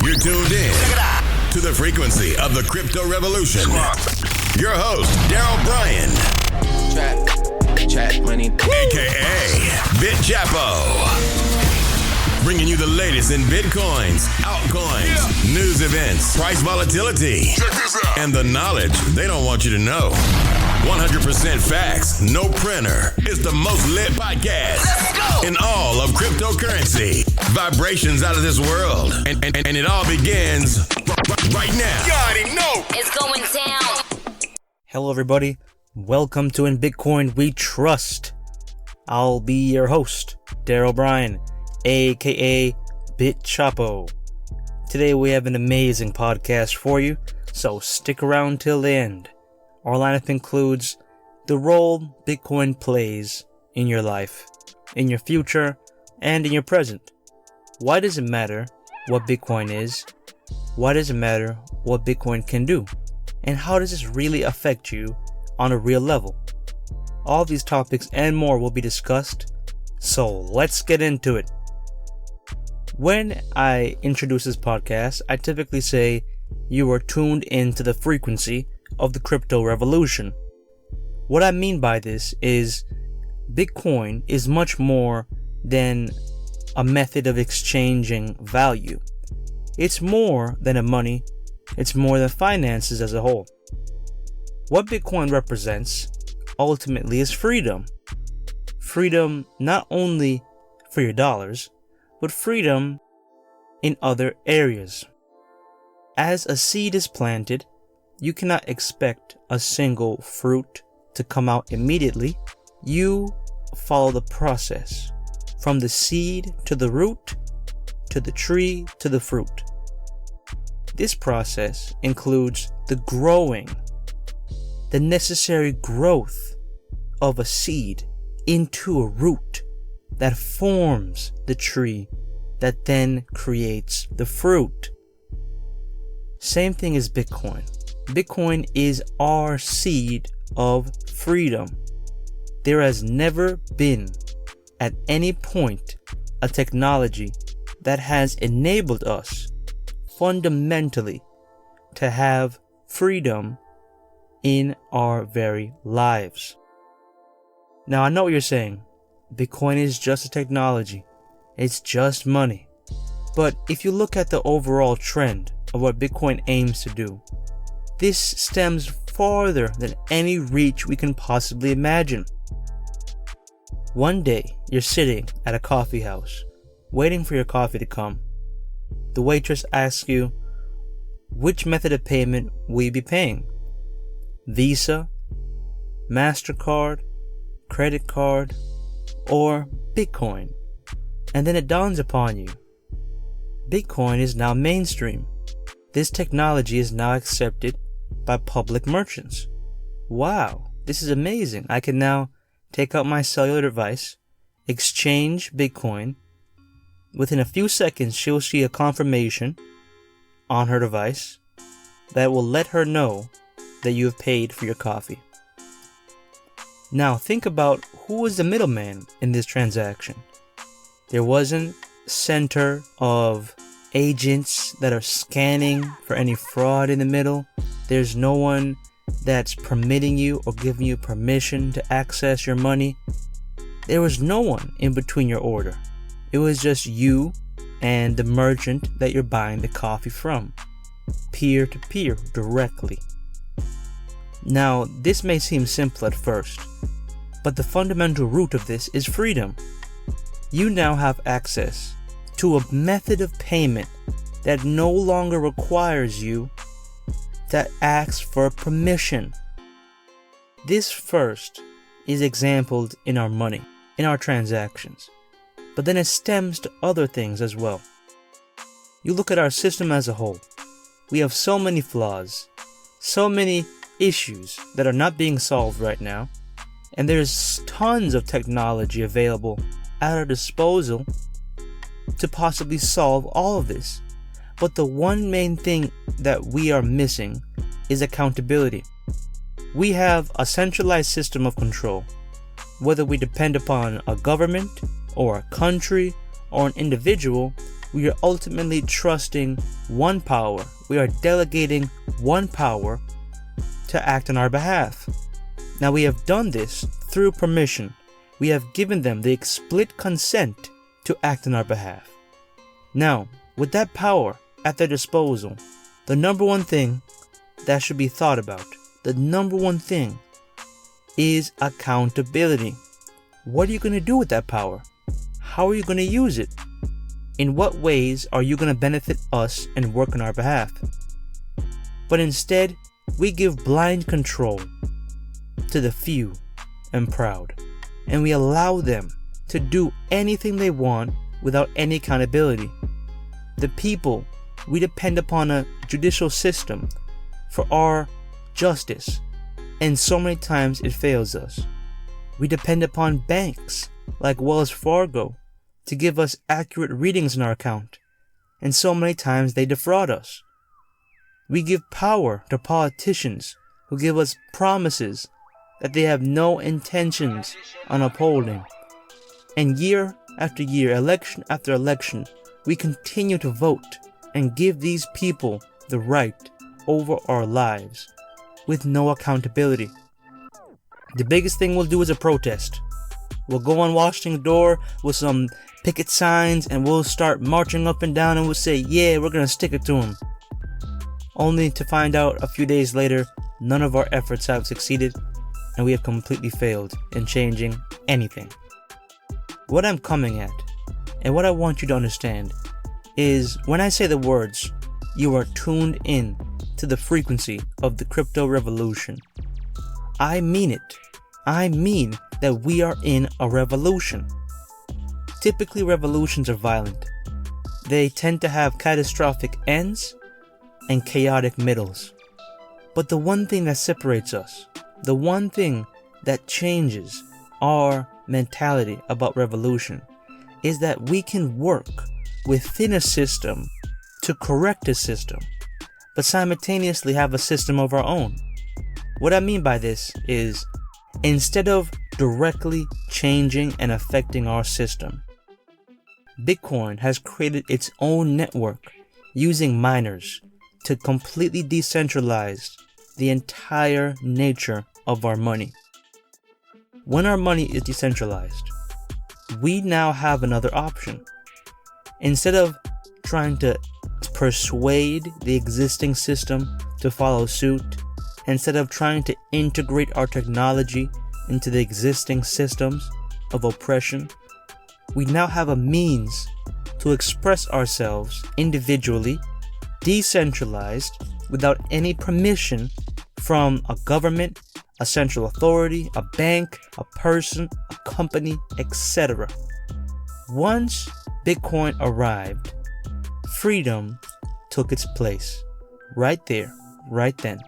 You're tuned in to the frequency of the crypto revolution. Your host, Darrel Bryan, Trap money, AKA BitChapo. Bringing you the latest in Bitcoins, altcoins, news events, price volatility, and the knowledge they don't want you to know. 100% facts, no printer. It's the most lit podcast in all of cryptocurrency. Vibrations out of this world. And it all begins right now. You already know. It's going down. Hello everybody. Welcome to In Bitcoin We Trust. I'll be your host, Darrel Bryan, AKA BitChapo. Today we have an amazing podcast for you, so stick around till the end. Our lineup includes the role Bitcoin plays in your life, in your future, and in your present. Why does it matter what Bitcoin is? Why does it matter what Bitcoin can do? And how does this really affect you on a real level? All these topics and more will be discussed, so let's get into it. When I introduce this podcast, I typically say you are tuned into the frequency of the crypto revolution. What I mean by this is Bitcoin is much more than a method of exchanging value. It's more than a money. It's more than finances as a whole. What Bitcoin represents ultimately is freedom. Freedom not only for your dollars, but freedom in other areas. As a seed is planted, you cannot expect a single fruit to come out immediately. You follow the process from the seed to the root, to the tree, to the fruit. This process includes the growing, the necessary growth of a seed into a root that forms the tree that then creates the fruit. Same thing as Bitcoin. Bitcoin is our seed of freedom. There has never been, at any point, a technology that has enabled us fundamentally to have freedom in our very lives. Now, I know what you're saying. Bitcoin is just a technology. It's just money. But if you look at the overall trend of what Bitcoin aims to do, this stems farther than any reach we can possibly imagine. One day, you're sitting at a coffee house, waiting for your coffee to come. The waitress asks you, which method of payment will you be paying? Visa, MasterCard, credit card, or Bitcoin? And then it dawns upon you, Bitcoin is now mainstream. This technology is now accepted by public merchants. Wow, this is amazing. I can now take out my cellular device, exchange Bitcoin. Within a few seconds, she'll see a confirmation on her device that will let her know that you have paid for your coffee. Now think about who was the middleman in this transaction. There wasn't a center of agents that are scanning for any fraud in the middle. There's no one that's permitting you or giving you permission to access your money. There was no one in between your order. It was just you and the merchant that you're buying the coffee from, peer to peer, directly. Now, this may seem simple at first, but the fundamental root of this is freedom. You now have access to a method of payment that no longer requires you to ask for permission. This first is exampled in our money, in our transactions, but then it stems to other things as well. You look at our system as a whole. We have so many flaws, so many issues that are not being solved right now, and there's tons of technology available at our disposal to possibly solve all of this. But the one main thing that we are missing is accountability. We have a centralized system of control. Whether we depend upon a government or a country or an individual, we are ultimately trusting one power. We are delegating one power to act on our behalf. Now, we have done this through permission. We have given them the explicit consent to act on our behalf. Now, with that power at their disposal, the number one thing that should be thought about, the number one thing, is accountability. What are you going to do with that power? How are you going to use it? In what ways are you going to benefit us and work on our behalf? But instead, we give blind control to the few and proud, and we allow them to do anything they want without any accountability. The people, we depend upon a judicial system for our justice, and so many times it fails us. We depend upon banks like Wells Fargo to give us accurate readings in our account, and so many times they defraud us. We give power to politicians who give us promises that they have no intentions on upholding. And year after year, election after election, we continue to vote and give these people the right over our lives with no accountability. The biggest thing we'll do is a protest. We'll go on Washington door with some picket signs and we'll start marching up and down and we'll say, yeah, we're gonna stick it to them. Only to find out a few days later, none of our efforts have succeeded and we have completely failed in changing anything. What I'm coming at, and what I want you to understand, is when I say the words, you are tuned in to the frequency of the crypto revolution, I mean it. I mean that we are in a revolution. Typically, revolutions are violent. They tend to have catastrophic ends and chaotic middles. But the one thing that separates us, the one thing that changes our mentality about revolution, is that we can work within a system to correct a system, but simultaneously have a system of our own. What I mean by this is, instead of directly changing and affecting our system, Bitcoin has created its own network using miners to completely decentralize the entire nature of our money. When our money is decentralized, we now have another option. Instead of trying to persuade the existing system to follow suit, instead of trying to integrate our technology into the existing systems of oppression, we now have a means to express ourselves individually, decentralized, without any permission from a government, a central authority, a bank, a person, a company, etc. Once Bitcoin arrived, freedom took its place. Right there, right then.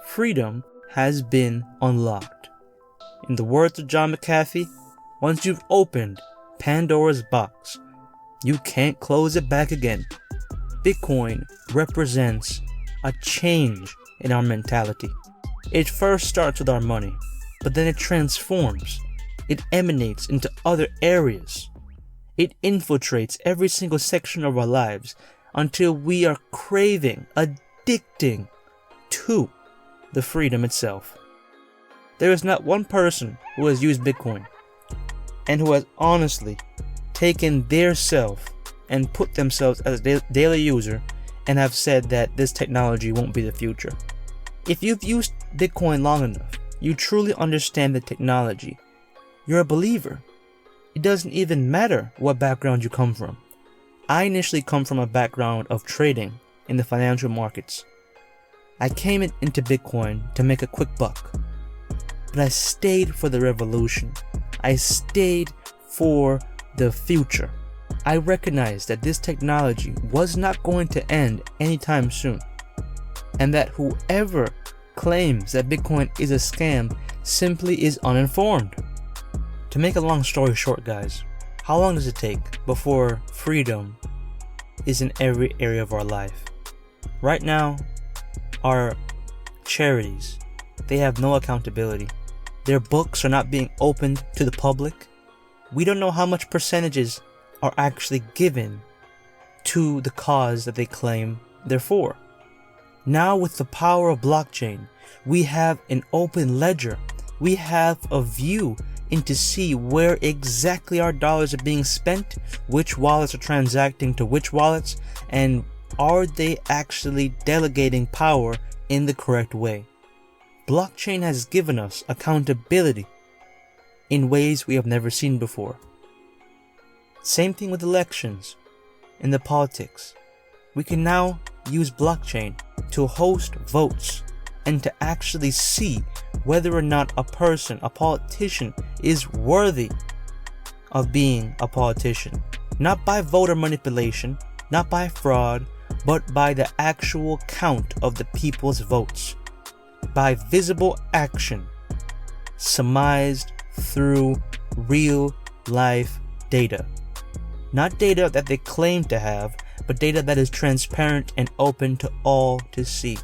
Freedom has been unlocked. In the words of John McAfee, once you've opened Pandora's box, you can't close it back again. Bitcoin represents a change in our mentality. It first starts with our money, but then it transforms. It emanates into other areas. It infiltrates every single section of our lives until we are craving, addicting to the freedom itself. There is not one person who has used Bitcoin and who has honestly taken their self and put themselves as a daily user and have said that this technology won't be the future. If you've used Bitcoin long enough, you truly understand the technology. You're a believer. It doesn't even matter what background you come from. I initially come from a background of trading in the financial markets. I came into Bitcoin to make a quick buck, but I stayed for the revolution. I stayed for the future. I recognized that this technology was not going to end anytime soon, and that whoever claims that Bitcoin is a scam simply is uninformed. To make a long story short, guys, how long does it take before freedom is in every area of our life? Right now, our charities, they have no accountability. Their books are not being opened to the public. We don't know how much percentages are actually given to the cause that they claim they're for. Now with the power of blockchain, we have an open ledger. We have a view into see where exactly our dollars are being spent, which wallets are transacting to which wallets, and are they actually delegating power in the correct way. Blockchain has given us accountability in ways we have never seen before. Same thing with elections and the politics. We can now use blockchain to host votes and to actually see whether or not a person, a politician, is worthy of being a politician. Not by voter manipulation, not by fraud, but by the actual count of the people's votes. By visible action, surmised through real life data. Not data that they claim to have, but data that is transparent and open to all to see.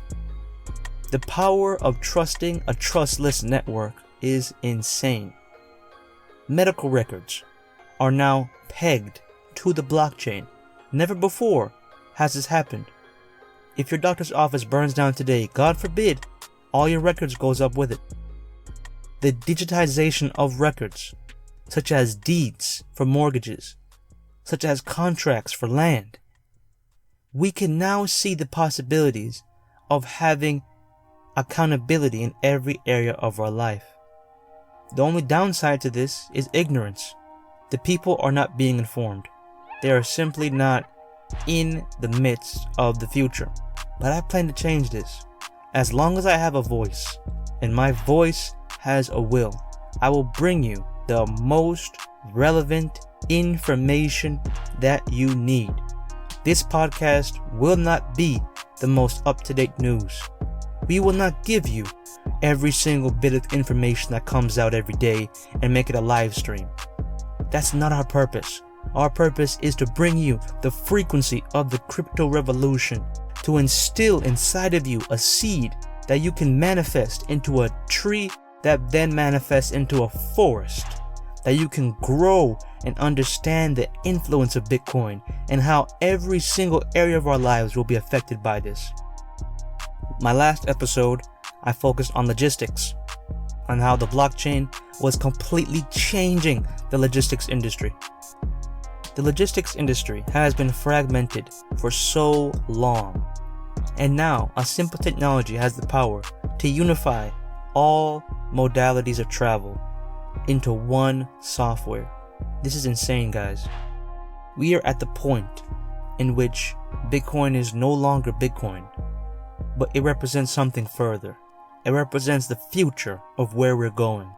The power of trusting a trustless network is insane. Medical records are now pegged to the blockchain. Never before has this happened. If your doctor's office burns down today, God forbid, all your records goes up with it. The digitization of records, such as deeds for mortgages, such as contracts for land. We can now see the possibilities of having accountability in every area of our life. The only downside to this is ignorance. The people are not being informed. They are simply not in the midst of the future. But I plan to change this. As long as I have a voice, and my voice has a will, I will bring you the most relevant information that you need. This podcast will not be the most up-to-date news. We will not give you every single bit of information that comes out every day and make it a live stream. That's not our purpose. Our purpose is to bring you the frequency of the crypto revolution, to instill inside of you a seed that you can manifest into a tree that then manifests into a forest, that you can grow and understand the influence of Bitcoin and how every single area of our lives will be affected by this. My last episode, I focused on logistics, on how the blockchain was completely changing the logistics industry. The logistics industry has been fragmented for so long, and now a simple technology has the power to unify all modalities of travel into one software. This is insane, guys. We are at the point in which Bitcoin is no longer Bitcoin, but it represents something further. It represents the future of where we're going,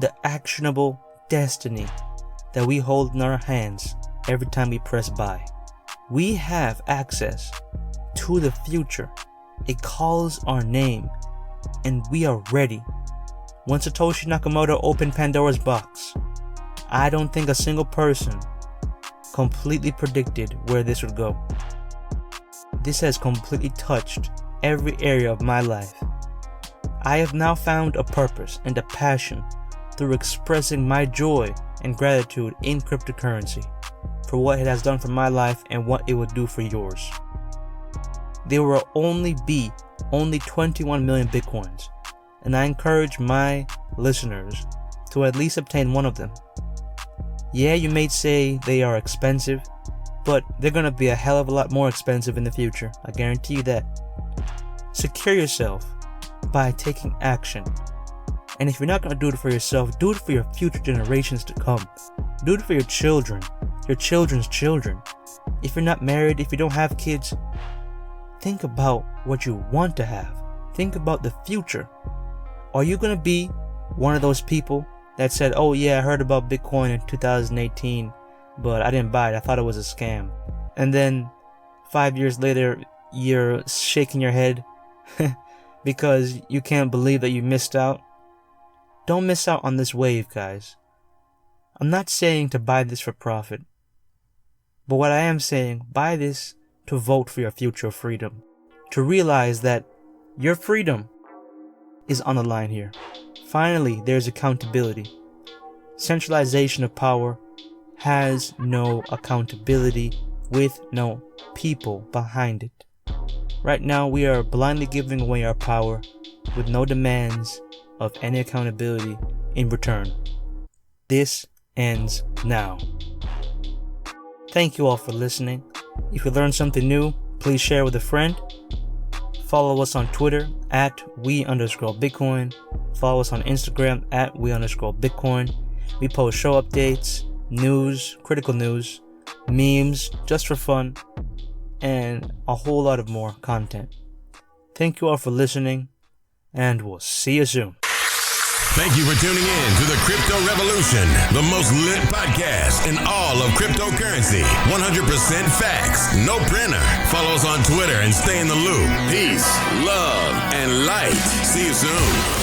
the actionable destiny that we hold in our hands every time we press buy. We have access to the future. It calls our name, and we are ready. When Satoshi Nakamoto opened Pandora's box, I don't think a single person completely predicted where this would go. This has completely touched every area of my life. I have now found a purpose and a passion through expressing my joy and gratitude in cryptocurrency for what it has done for my life and what it will do for yours. There will only be 21 million Bitcoins, and I encourage my listeners to at least obtain one of them. Yeah, you may say they are expensive, but they're going to be a hell of a lot more expensive in the future. I guarantee you that. Secure yourself by taking action. And if you're not going to do it for yourself, do it for your future generations to come. Do it for your children, your children's children. If you're not married, if you don't have kids, think about what you want to have. Think about the future. Are you going to be one of those people that said, oh yeah, I heard about Bitcoin in 2018, but I didn't buy it. I thought it was a scam. And then 5 years later, you're shaking your head because you can't believe that you missed out? Don't miss out on this wave, guys. I'm not saying to buy this for profit, but what I am saying, buy this to vote for your future freedom, to realize that your freedom is on the line here. Finally, there's accountability. Centralization of power has no accountability with no people behind it. Right now, we are blindly giving away our power with no demands of any accountability in return. This ends now. Thank you all for listening. If you learned something new, please share with a friend. Follow us on Twitter at @we_Bitcoin. Follow us on Instagram at @we_Bitcoin. We post show updates, news, critical news, memes, just for fun, and a whole lot of more content. Thank you all for listening, and we'll see you soon. Thank you for tuning in to the Crypto Revolution, the most lit podcast in all of cryptocurrency. 100% facts, no printer. Follow us on Twitter and stay in the loop. Peace, love, and light. See you soon.